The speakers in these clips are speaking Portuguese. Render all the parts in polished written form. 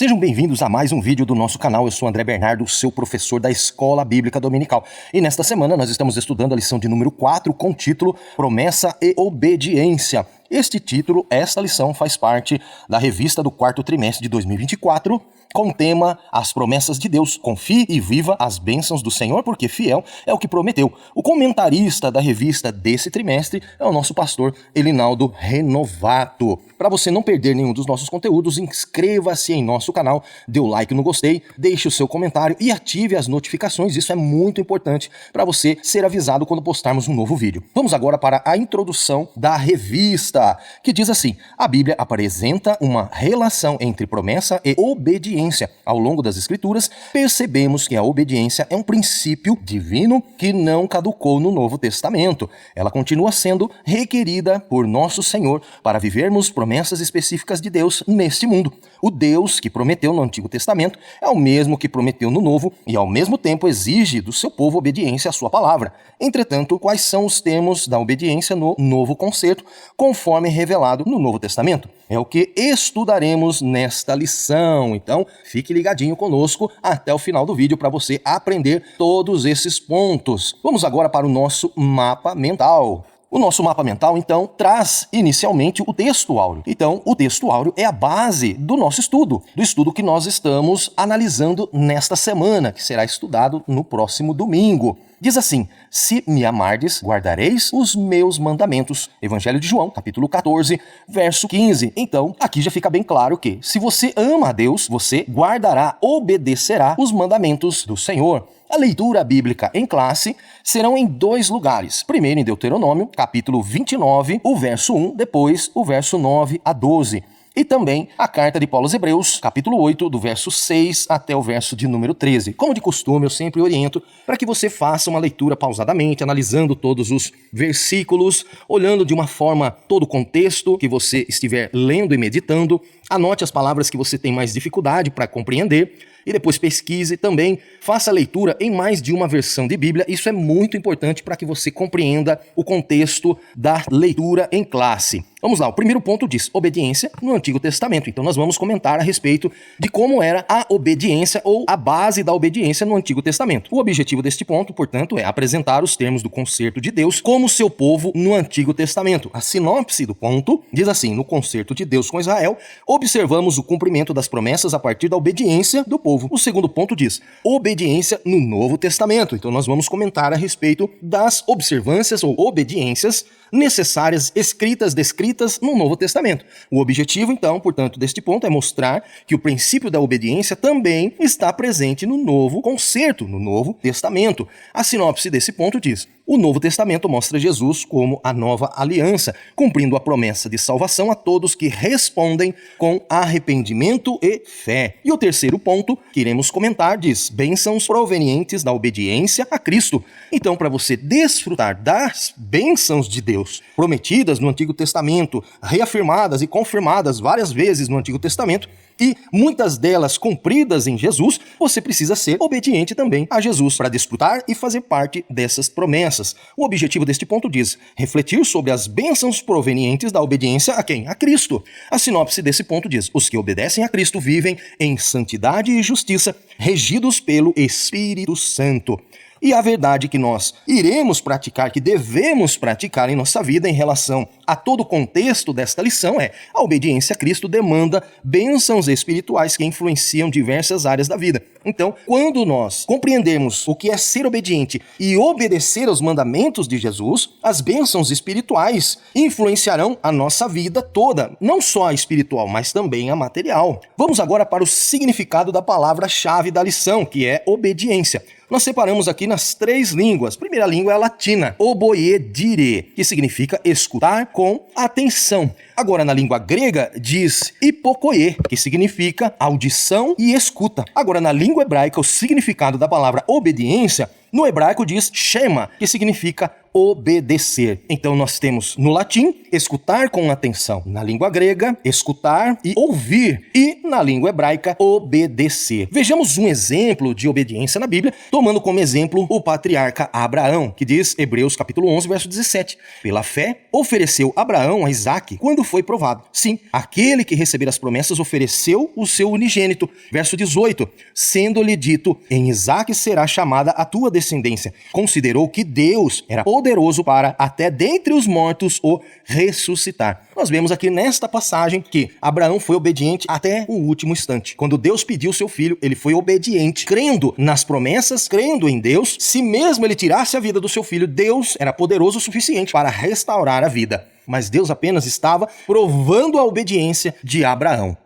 Sejam bem-vindos a mais um vídeo do nosso canal. Eu sou André Bernardo, seu professor da Escola Bíblica Dominical. E nesta semana nós estamos estudando a lição de número 4 com o título Promessa e Obediência. Este título, esta lição faz parte da revista do quarto trimestre de 2024, com o tema As Promessas de Deus. Confie e viva as bênçãos do Senhor, porque fiel é o que prometeu. O comentarista da revista desse trimestre é o nosso pastor Elinaldo Renovato. Para você não perder nenhum dos nossos conteúdos, inscreva-se em nosso canal, dê o like no gostei, deixe o seu comentário e ative as notificações. Isso é muito importante para você ser avisado quando postarmos um novo vídeo. Vamos agora para a introdução da revista, que diz assim: a Bíblia apresenta uma relação entre promessa e obediência. Ao longo das Escrituras, percebemos que a obediência é um princípio divino que não caducou no Novo Testamento. Ela continua sendo requerida por nosso Senhor para vivermos promessas específicas de Deus neste mundo. O Deus que prometeu no Antigo Testamento é o mesmo que prometeu no Novo e, ao mesmo tempo, exige do seu povo obediência à sua palavra. Entretanto, quais são os termos da obediência no Novo Concerto, conforme revelado no Novo Testamento? É o que estudaremos nesta lição. Então, fique ligadinho conosco até o final do vídeo para você aprender todos esses pontos. Vamos agora para o nosso mapa mental. O nosso mapa mental, então, traz inicialmente o texto áureo. Então, o texto áureo é a base do nosso estudo, do estudo que nós estamos analisando nesta semana, que será estudado no próximo domingo. Diz assim: se me amardes, guardareis os meus mandamentos. Evangelho de João, capítulo 14, verso 15. Então, aqui já fica bem claro que, se você ama a Deus, você guardará, obedecerá os mandamentos do Senhor. A leitura bíblica em classe serão em dois lugares. Primeiro em Deuteronômio, capítulo 29, o verso 1, depois o verso 9 a 12. E também a carta de Paulo aos Hebreus, capítulo 8, do verso 6 até o verso de número 13. Como de costume, eu sempre oriento para que você faça uma leitura pausadamente, analisando todos os versículos, olhando de uma forma todo o contexto que você estiver lendo e meditando. Anote as palavras que você tem mais dificuldade para compreender e depois pesquise também, faça a leitura em mais de uma versão de Bíblia. Isso é muito importante para que você compreenda o contexto da leitura em classe. Vamos lá, o primeiro ponto diz obediência no Antigo Testamento. Então nós vamos comentar a respeito de como era a obediência ou a base da obediência no Antigo Testamento. O objetivo deste ponto, portanto, é apresentar os termos do concerto de Deus como seu povo no Antigo Testamento. A sinopse do ponto diz assim: no concerto de Deus com Israel, observamos o cumprimento das promessas a partir da obediência do povo. O segundo ponto diz obediência no Novo Testamento. Então nós vamos comentar a respeito das observâncias ou obediências necessárias, escritas, descritas no Novo Testamento. O objetivo, então, portanto, deste ponto é mostrar que o princípio da obediência também está presente no Novo Concerto, no Novo Testamento. A sinopse desse ponto diz: o Novo Testamento mostra Jesus como a nova aliança, cumprindo a promessa de salvação a todos que respondem com arrependimento e fé. E o terceiro ponto que iremos comentar diz bênçãos provenientes da obediência a Cristo. Então, para você desfrutar das bênçãos de Deus prometidas no Antigo Testamento, reafirmadas e confirmadas várias vezes no Antigo Testamento, e muitas delas cumpridas em Jesus, você precisa ser obediente também a Jesus para desfrutar e fazer parte dessas promessas. O objetivo deste ponto diz refletir sobre as bênçãos provenientes da obediência a quem? A Cristo. A sinopse desse ponto diz: os que obedecem a Cristo vivem em santidade e justiça, regidos pelo Espírito Santo. E a verdade que nós iremos praticar, que devemos praticar em nossa vida em relação a todo o contexto desta lição é: a obediência a Cristo demanda bênçãos espirituais que influenciam diversas áreas da vida. Então, quando nós compreendermos o que é ser obediente e obedecer aos mandamentos de Jesus, as bênçãos espirituais influenciarão a nossa vida toda, não só a espiritual, mas também a material. Vamos agora para o significado da palavra-chave da lição, que é obediência. Nós separamos aqui nas três línguas. A primeira língua é a latina, oboedire, que significa escutar com atenção. Agora, na língua grega, diz hipokoie, que significa audição e escuta. Agora, na língua hebraica, o significado da palavra obediência No hebraico diz shema, que significa obedecer. Então nós temos no latim, escutar com atenção. Na língua grega, escutar e ouvir. E na língua hebraica, obedecer. Vejamos um exemplo de obediência na Bíblia, tomando como exemplo o patriarca Abraão, que diz, Hebreus capítulo 11, verso 17. Pela fé, ofereceu Abraão a Isaque quando foi provado. Sim, aquele que receber as promessas ofereceu o seu unigênito. Verso 18. Sendo-lhe dito, em Isaque será chamada a tua descendência. Considerou que Deus era poderoso para, até dentre os mortos, o ressuscitar. Nós vemos aqui nesta passagem que Abraão foi obediente até o último instante. Quando Deus pediu seu filho, ele foi obediente, crendo nas promessas, crendo em Deus. Se mesmo ele tirasse a vida do seu filho, Deus era poderoso o suficiente para restaurar a vida. Mas Deus apenas estava provando a obediência de Abraão.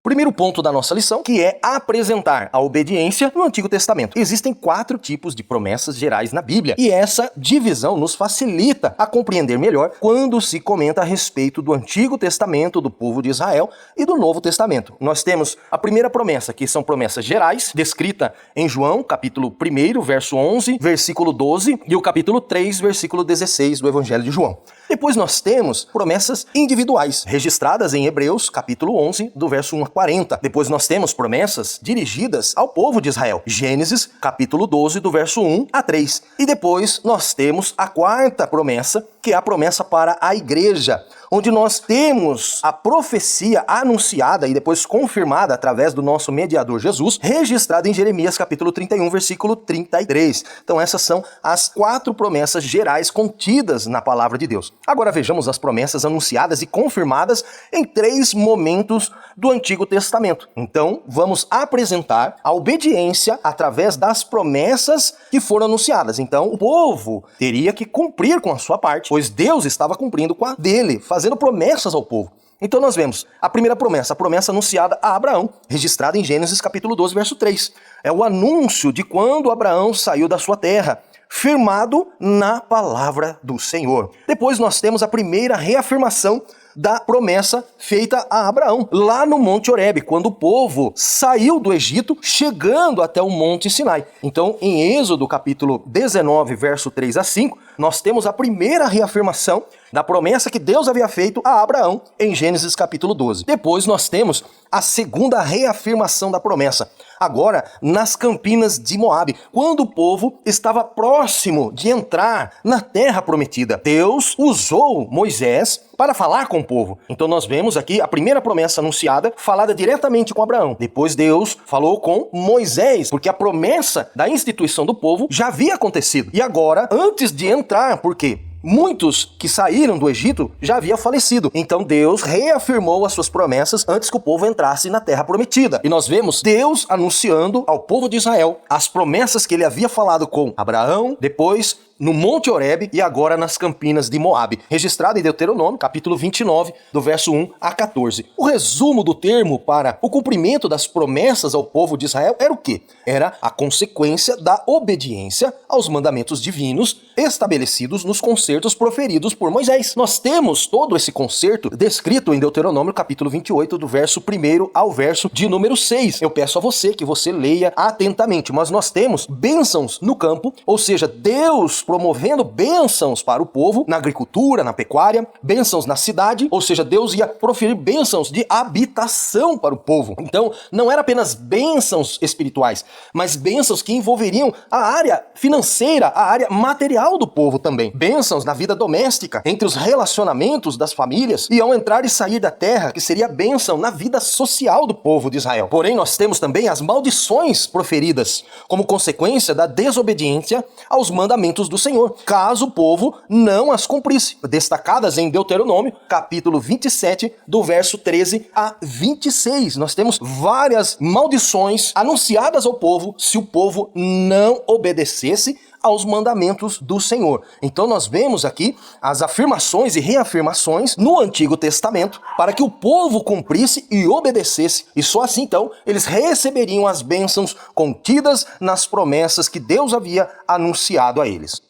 Primeiro ponto da nossa lição, que é apresentar a obediência no Antigo Testamento. Existem 4 tipos de promessas gerais na Bíblia, e essa divisão nos facilita a compreender melhor quando se comenta a respeito do Antigo Testamento, do povo de Israel, e do Novo Testamento. Nós temos a primeira promessa, que são promessas gerais, descrita em João, capítulo 1, verso 11, versículo 12, e o capítulo 3, versículo 16 do Evangelho de João. Depois nós temos promessas individuais, registradas em Hebreus, capítulo 11, do verso 1 a 40. Depois nós temos promessas dirigidas ao povo de Israel, Gênesis, capítulo 12, do verso 1 a 3. E depois nós temos a quarta promessa, que é a promessa para a igreja, onde nós temos a profecia anunciada e depois confirmada através do nosso mediador Jesus, registrada em Jeremias capítulo 31, versículo 33. Então essas são as 4 promessas gerais contidas na palavra de Deus. Agora vejamos as promessas anunciadas e confirmadas em 3 momentos do Antigo Testamento. Então vamos apresentar a obediência através das promessas que foram anunciadas. Então o povo teria que cumprir com a sua parte, pois Deus estava cumprindo com a dele, fazendo promessas ao povo. Então nós vemos a primeira promessa, a promessa anunciada a Abraão, registrada em Gênesis capítulo 12, verso 3. É o anúncio de quando Abraão saiu da sua terra, firmado na palavra do Senhor. Depois nós temos a primeira reafirmação da promessa feita a Abraão, lá no Monte Horebe, quando o povo saiu do Egito, chegando até o Monte Sinai. Então, em Êxodo capítulo 19, verso 3 a 5, nós temos a primeira reafirmação da promessa que Deus havia feito a Abraão em Gênesis capítulo 12. Depois nós temos a segunda reafirmação da promessa, agora nas campinas de Moabe, quando o povo estava próximo de entrar na terra prometida. Deus usou Moisés para falar com o povo. Então nós vemos aqui a primeira promessa anunciada, falada diretamente com Abraão. Depois Deus falou com Moisés, porque a promessa da instituição do povo já havia acontecido. E agora, antes de entrar, por quê? Muitos que saíram do Egito já haviam falecido. Então Deus reafirmou as suas promessas antes que o povo entrasse na terra prometida. E nós vemos Deus anunciando ao povo de Israel as promessas que ele havia falado com Abraão, depois no Monte Horebe e agora nas campinas de Moabe, registrado em Deuteronômio, capítulo 29, do verso 1 a 14. O resumo do termo para o cumprimento das promessas ao povo de Israel era o quê? Era a consequência da obediência aos mandamentos divinos estabelecidos nos concertos proferidos por Moisés. Nós temos todo esse concerto descrito em Deuteronômio, capítulo 28, do verso 1 ao verso de número 6. Eu peço a você que você leia atentamente, mas nós temos bênçãos no campo, ou seja, Deus promovendo bênçãos para o povo, na agricultura, na pecuária, bênçãos na cidade, ou seja, Deus ia proferir bênçãos de habitação para o povo. Então, não era apenas bênçãos espirituais, mas bênçãos que envolveriam a área financeira, a área material do povo também. Bênçãos na vida doméstica, entre os relacionamentos das famílias, e ao entrar e sair da terra, que seria bênção na vida social do povo de Israel. Porém, nós temos também as maldições proferidas como consequência da desobediência aos mandamentos do Senhor, caso o povo não as cumprisse, destacadas em Deuteronômio, capítulo 27, do verso 13 a 26. Nós temos várias maldições anunciadas ao povo se o povo não obedecesse aos mandamentos do Senhor. Então nós vemos aqui as afirmações e reafirmações no Antigo Testamento para que o povo cumprisse e obedecesse, e só assim então eles receberiam as bênçãos contidas nas promessas que Deus havia anunciado a eles.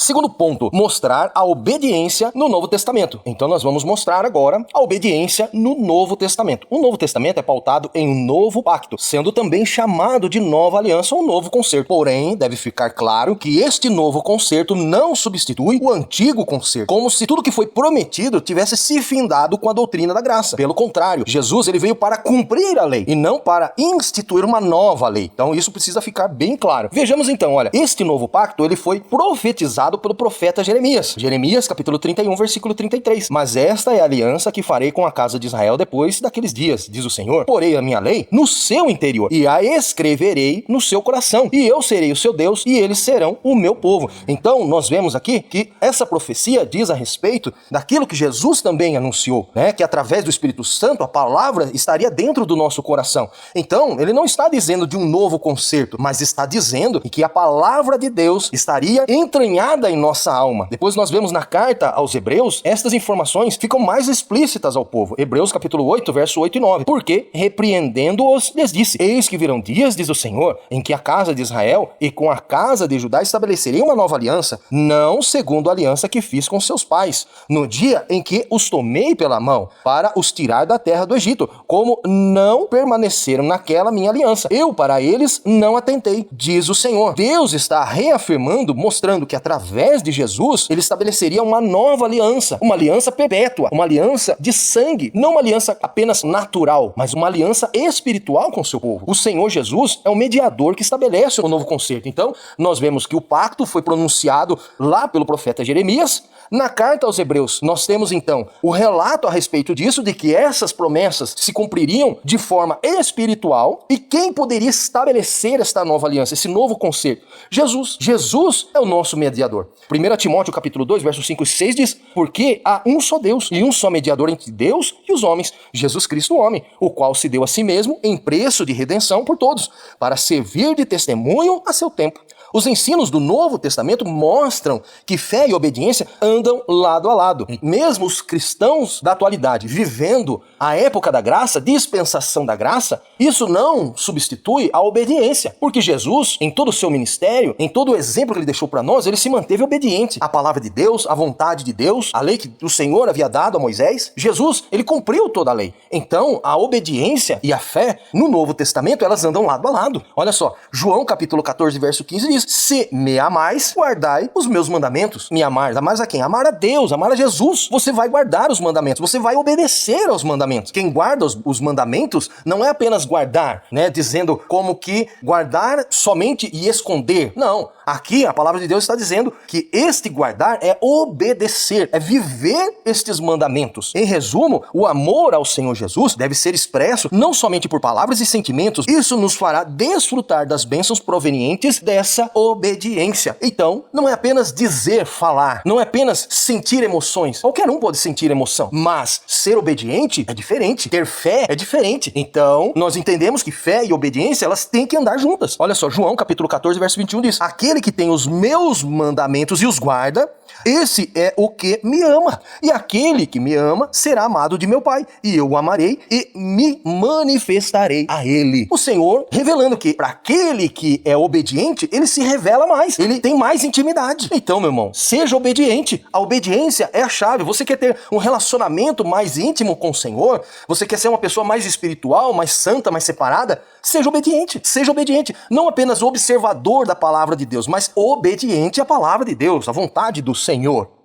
Segundo ponto, mostrar a obediência no Novo Testamento. Então nós vamos mostrar agora a obediência no Novo Testamento. O Novo Testamento é pautado em um novo pacto, sendo também chamado de nova aliança ou novo concerto. Porém, deve ficar claro que este novo concerto não substitui o antigo concerto, como se tudo que foi prometido tivesse se findado com a doutrina da graça. Pelo contrário, Jesus ele veio para cumprir a lei e não para instituir uma nova lei. Então isso precisa ficar bem claro. Vejamos então, olha, este novo pacto ele foi profetizado pelo profeta Jeremias. Jeremias, capítulo 31, versículo 33. Mas esta é a aliança que farei com a casa de Israel depois daqueles dias, diz o Senhor. Porei a minha lei no seu interior e a escreverei no seu coração. E eu serei o seu Deus e eles serão o meu povo. Então, nós vemos aqui que essa profecia diz a respeito daquilo que Jesus também anunciou, né? Que através do Espírito Santo a palavra estaria dentro do nosso coração. Então, ele não está dizendo de um novo concerto, mas está dizendo que a palavra de Deus estaria entranhada em nossa alma. Depois nós vemos na carta aos Hebreus, estas informações ficam mais explícitas ao povo. Hebreus capítulo 8, verso 8 e 9. Porque, repreendendo-os, lhes disse: Eis que virão dias, diz o Senhor, em que a casa de Israel e com a casa de Judá estabelecerei uma nova aliança, não segundo a aliança que fiz com seus pais, no dia em que os tomei pela mão, para os tirar da terra do Egito, como não permaneceram naquela minha aliança. Eu para eles não atentei, diz o Senhor. Deus está reafirmando, mostrando que através de Jesus, ele estabeleceria uma nova aliança, uma aliança perpétua, uma aliança de sangue, não uma aliança apenas natural, mas uma aliança espiritual com o seu povo. O Senhor Jesus é o mediador que estabelece o novo concerto. Então, nós vemos que o pacto foi pronunciado lá pelo profeta Jeremias. Na carta aos Hebreus, nós temos então o relato a respeito disso, de que essas promessas se cumpririam de forma espiritual. E quem poderia estabelecer esta nova aliança, esse novo concerto? Jesus. Jesus é o nosso mediador. 1 Timóteo capítulo 2, versos 5 e 6 diz: Porque há um só Deus e um só mediador entre Deus e os homens, Jesus Cristo o homem, o qual se deu a si mesmo em preço de redenção por todos, para servir de testemunho a seu tempo. Os ensinos do Novo Testamento mostram que fé e obediência andam lado a lado. Mesmo os cristãos da atualidade vivendo a época da graça, dispensação da graça, isso não substitui a obediência. Porque Jesus, em todo o seu ministério, em todo o exemplo que ele deixou para nós, ele se manteve obediente à palavra de Deus, à vontade de Deus, à lei que o Senhor havia dado a Moisés. Jesus, ele cumpriu toda a lei. Então, a obediência e a fé no Novo Testamento, elas andam lado a lado. Olha só, João capítulo 14, verso 15 diz: Se me amais, guardai os meus mandamentos. Me amar, amar a quem? Amar a Deus, amar a Jesus. Você vai guardar os mandamentos, você vai obedecer aos mandamentos. Quem guarda os mandamentos não é apenas guardar, né? Dizendo como que guardar somente e esconder. Não. Aqui a palavra de Deus está dizendo que este guardar é obedecer, é viver estes mandamentos. Em resumo, o amor ao Senhor Jesus deve ser expresso não somente por palavras e sentimentos. Isso nos fará desfrutar das bênçãos provenientes dessa obediência. Então, não é apenas dizer, falar, não é apenas sentir emoções. Qualquer um pode sentir emoção, mas ser obediente é diferente, ter fé é diferente. Então, nós entendemos que fé e obediência, elas têm que andar juntas. Olha só, João capítulo 14, verso 21 diz: Aquele que tem os meus mandamentos e os guarda, esse é o que me ama. E aquele que me ama será amado de meu Pai, e eu o amarei e me manifestarei a ele. O Senhor revelando que para aquele que é obediente, ele se revela mais, ele tem mais intimidade. Então, meu irmão, seja obediente. A obediência é a chave. Você quer ter um relacionamento mais íntimo com o Senhor? Você quer ser uma pessoa mais espiritual, mais santa, mais separada? Seja obediente. Seja obediente. Não apenas observador da palavra de Deus, mas obediente à palavra de Deus, à vontade do Senhor.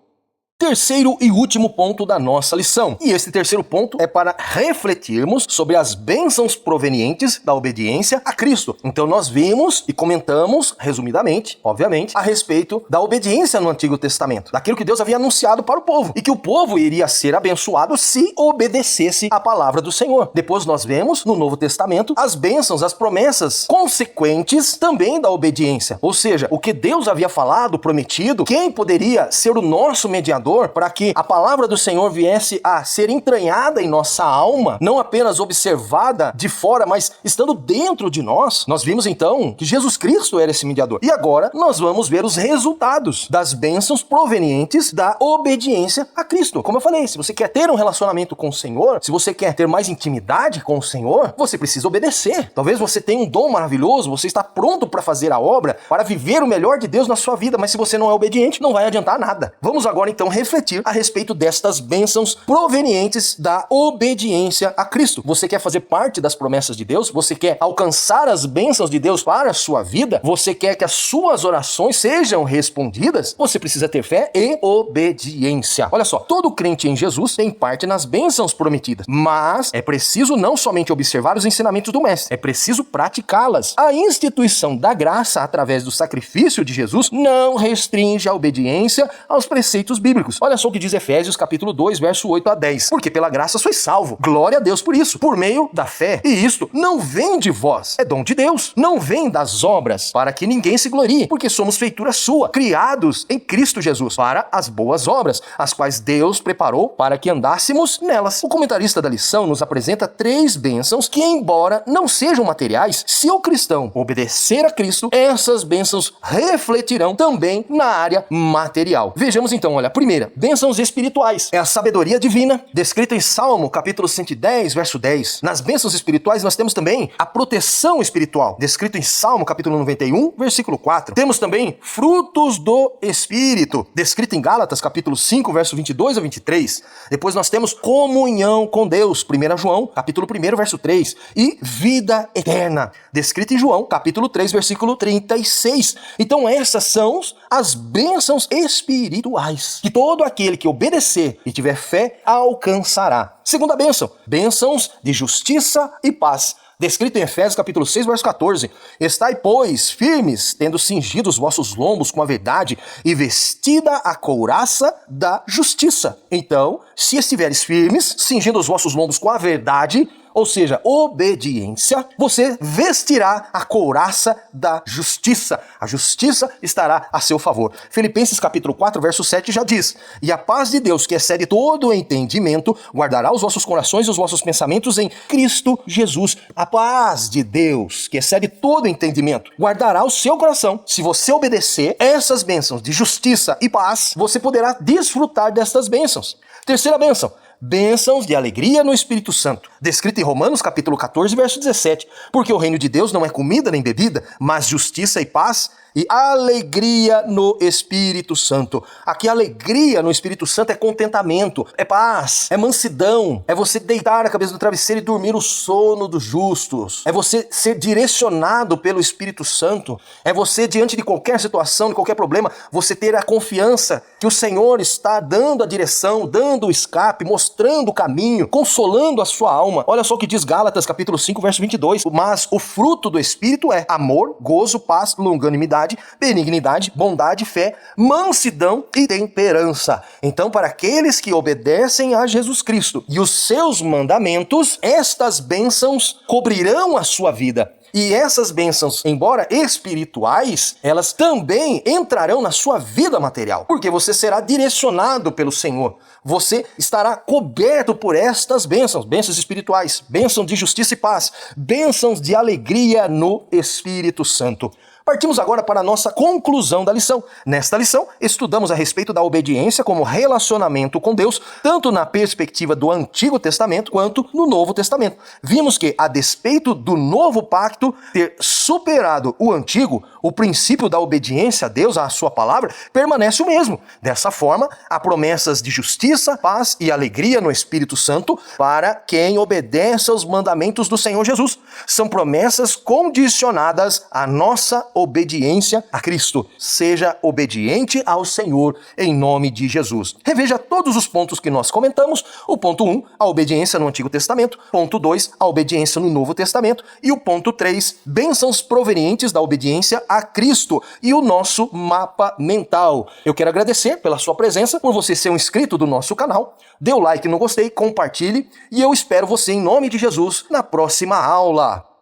Terceiro e último ponto da nossa lição. E esse terceiro ponto é para refletirmos sobre as bênçãos provenientes da obediência a Cristo. Então nós vimos e comentamos, resumidamente, obviamente, a respeito da obediência no Antigo Testamento, daquilo que Deus havia anunciado para o povo, e que o povo iria ser abençoado se obedecesse à palavra do Senhor. Depois nós vemos no Novo Testamento as bênçãos, as promessas consequentes também da obediência. Ou seja, o que Deus havia falado, prometido, quem poderia ser o nosso mediador mediador para que a palavra do Senhor viesse a ser entranhada em nossa alma, não apenas observada de fora, mas estando dentro de nós. Nós vimos então que Jesus Cristo era esse mediador. E agora nós vamos ver os resultados das bênçãos provenientes da obediência a Cristo. Como eu falei, se você quer ter um relacionamento com o Senhor, se você quer ter mais intimidade com o Senhor, você precisa obedecer. Talvez você tenha um dom maravilhoso, você está pronto para fazer a obra, para viver o melhor de Deus na sua vida, mas se você não é obediente, não vai adiantar nada. Vamos agora então refletir a respeito destas bênçãos provenientes da obediência a Cristo. Você quer fazer parte das promessas de Deus? Você quer alcançar as bênçãos de Deus para a sua vida? Você quer que as suas orações sejam respondidas? Você precisa ter fé e obediência. Olha só, todo crente em Jesus tem parte nas bênçãos prometidas, mas é preciso não somente observar os ensinamentos do Mestre, é preciso praticá-las. A instituição da graça, através do sacrifício de Jesus, não restringe a obediência aos preceitos bíblicos. Olha só o que diz Efésios capítulo 2, verso 8 a 10. Porque pela graça sois salvo. Glória a Deus por isso, por meio da fé. E isto não vem de vós, é dom de Deus. Não vem das obras, para que ninguém se glorie, porque somos feitura sua, criados em Cristo Jesus, para as boas obras, as quais Deus preparou para que andássemos nelas. O comentarista da lição nos apresenta 3 bênçãos que, embora não sejam materiais, se o cristão obedecer a Cristo, essas bênçãos refletirão também na área material. Vejamos então, olha, a primeira, bênçãos espirituais. É a sabedoria divina, descrita em Salmo, capítulo 110, verso 10. Nas bênçãos espirituais nós temos também a proteção espiritual, descrito em Salmo, capítulo 91, versículo 4. Temos também frutos do Espírito, descrito em Gálatas, capítulo 5, verso 22 a 23. Depois nós temos comunhão com Deus, 1 João, capítulo 1, verso 3. E vida eterna, descrito em João, capítulo 3, versículo 36. Então essas são as bênçãos espirituais que todo aquele que obedecer e tiver fé alcançará. Segunda bênção, bênçãos de justiça e paz, descrito em Efésios capítulo 6, verso 14. Estai, pois, firmes, tendo cingido os vossos lombos com a verdade e vestida a couraça da justiça. Então, se estiveres firmes, cingindo os vossos lombos com a verdade, ou seja, obediência, você vestirá a couraça da justiça. A justiça estará a seu favor. Filipenses capítulo 4, verso 7 já diz: e a paz de Deus, que excede todo o entendimento, guardará os vossos corações e os vossos pensamentos em Cristo Jesus. A paz de Deus, que excede todo o entendimento, guardará o seu coração. Se você obedecer essas bênçãos de justiça e paz, você poderá desfrutar destas bênçãos. Terceira bênção, bênçãos de alegria no Espírito Santo, descrita em Romanos capítulo 14, verso 17. Porque o reino de Deus não é comida nem bebida, mas justiça e paz e alegria no Espírito Santo. Aqui alegria no Espírito Santo é contentamento, é paz, é mansidão, é você deitar a cabeça no travesseiro e dormir o sono dos justos, é você ser direcionado pelo Espírito Santo, é você diante de qualquer situação, de qualquer problema, você ter a confiança que o Senhor está dando a direção, dando o escape, mostrando o caminho, consolando a sua alma. Olha só o que diz Gálatas capítulo 5, verso 22. Mas o fruto do Espírito é amor, gozo, paz, longanimidade, benignidade, bondade, fé, mansidão e temperança. Então, para aqueles que obedecem a Jesus Cristo e os seus mandamentos, estas bênçãos cobrirão a sua vida. E essas bênçãos, embora espirituais, elas também entrarão na sua vida material, porque você será direcionado pelo Senhor. Você estará coberto por estas bênçãos, bênçãos espirituais, bênçãos de justiça e paz, bênçãos de alegria no Espírito Santo. Partimos agora para a nossa conclusão da lição. Nesta lição, estudamos a respeito da obediência como relacionamento com Deus, tanto na perspectiva do Antigo Testamento quanto no Novo Testamento. Vimos que, a despeito do Novo Pacto ter superado o Antigo, o princípio da obediência a Deus, à sua palavra, permanece o mesmo. Dessa forma, há promessas de justiça, paz e alegria no Espírito Santo para quem obedece aos mandamentos do Senhor Jesus. São promessas condicionadas à nossa obediência a Cristo. Seja obediente ao Senhor em nome de Jesus. Reveja todos os pontos que nós comentamos. O ponto 1, a obediência no Antigo Testamento. Ponto 2, a obediência no Novo Testamento. E o ponto 3, bênçãos provenientes da obediência a Cristo e o nosso mapa mental. Eu quero agradecer pela sua presença, por você ser um inscrito do nosso canal. Dê o like no gostei, compartilhe e eu espero você em nome de Jesus na próxima aula.